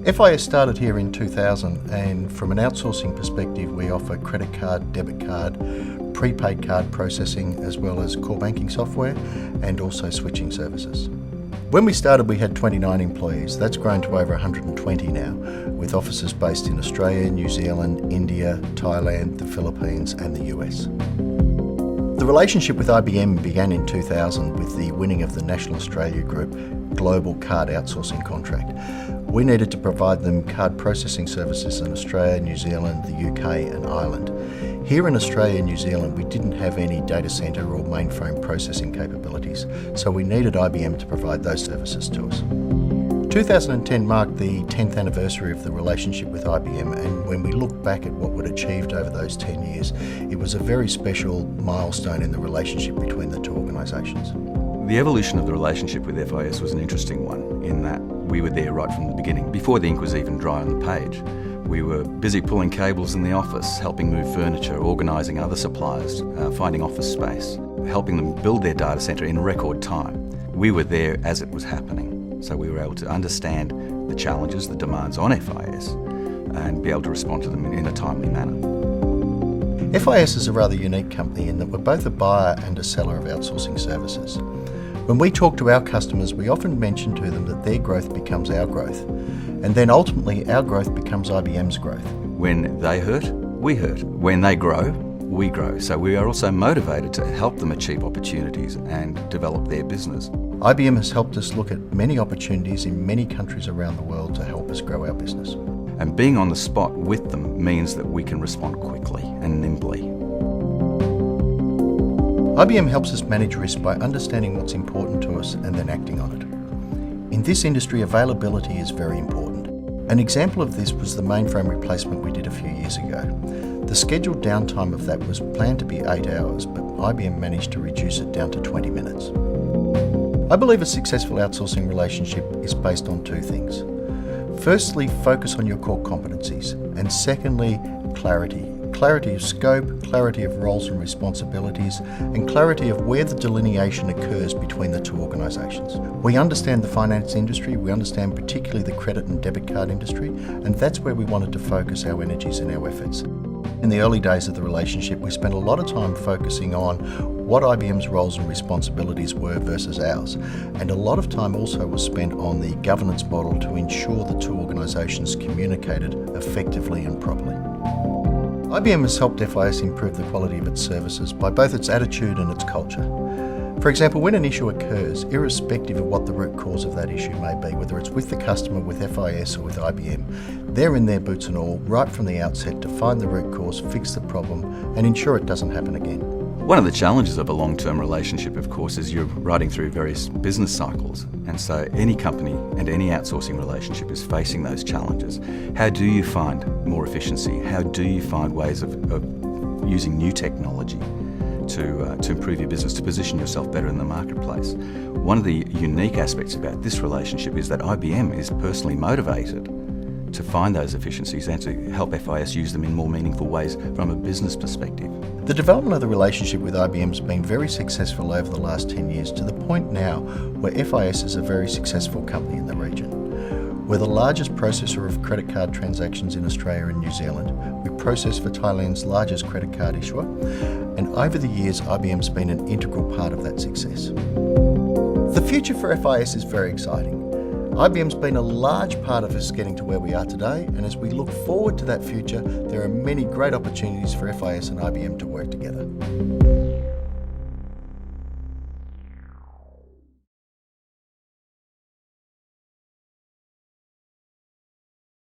FIS started here in 2000, and from an outsourcing perspective we offer credit card, debit card, prepaid card processing, as well as core banking software and also switching services. When we started we had 29 employees. That's grown to over 120 now, with offices based in Australia, New Zealand, India, Thailand, the Philippines and the US. The relationship with IBM began in 2000 with the winning of the National Australia Group global card outsourcing contract. We needed to provide them card processing services in Australia, New Zealand, the UK and Ireland. Here in Australia and New Zealand we didn't have any data centre or mainframe processing capabilities, so we needed IBM to provide those services to us. 2010 marked the 10th anniversary of the relationship with IBM, and when we look back at what we'd achieved over those 10 years, it was a very special milestone in the relationship between the two organisations. The evolution of the relationship with FIS was an interesting one, in that we were there right from the beginning, before the ink was even dry on the page. We were busy pulling cables in the office, helping move furniture, organising other suppliers, finding office space, helping them build their data centre in record time. We were there as it was happening, so we were able to understand the challenges, the demands on FIS, and be able to respond to them in a timely manner. FIS is a rather unique company in that we're both a buyer and a seller of outsourcing services. When we talk to our customers, we often mention to them that their growth becomes our growth, and then ultimately our growth becomes IBM's growth. When they hurt, we hurt. When they grow, we grow. So we are also motivated to help them achieve opportunities and develop their business. IBM has helped us look at many opportunities in many countries around the world to help us grow our business. And being on the spot with them means that we can respond quickly and nimbly. IBM helps us manage risk by understanding what's important to us and then acting on it. In this industry, availability is very important. An example of this was the mainframe replacement we did a few years ago. The scheduled downtime of that was planned to be 8 hours, but IBM managed to reduce it down to 20 minutes. I believe a successful outsourcing relationship is based on two things. Firstly, focus on your core competencies, and secondly, clarity. Clarity of scope, clarity of roles and responsibilities, and clarity of where the delineation occurs between the two organisations. We understand the finance industry, we understand particularly the credit and debit card industry, and that's where we wanted to focus our energies and our efforts. In the early days of the relationship, we spent a lot of time focusing on what IBM's roles and responsibilities were versus ours, and a lot of time also was spent on the governance model to ensure the two organisations communicated effectively and properly. IBM has helped FIS improve the quality of its services by both its attitude and its culture. For example, when an issue occurs, irrespective of what the root cause of that issue may be, whether it's with the customer, with FIS or with IBM, they're in their boots and all right from the outset to find the root cause, fix the problem and ensure it doesn't happen again. One of the challenges of a long-term relationship, of course, is you're riding through various business cycles. And so any company and any outsourcing relationship is facing those challenges. How do you find more efficiency? How do you find ways of using new technology to improve your business, to position yourself better in the marketplace? One of the unique aspects about this relationship is that IBM is personally motivated to find those efficiencies and to help FIS use them in more meaningful ways from a business perspective. The development of the relationship with IBM has been very successful over the last 10 years, to the point now where FIS is a very successful company in the region. We're the largest processor of credit card transactions in Australia and New Zealand. We process for Thailand's largest credit card issuer, and over the years IBM's been an integral part of that success. The future for FIS is very exciting. IBM's been a large part of us getting to where we are today, and as we look forward to that future, there are many great opportunities for FIS and IBM to work together.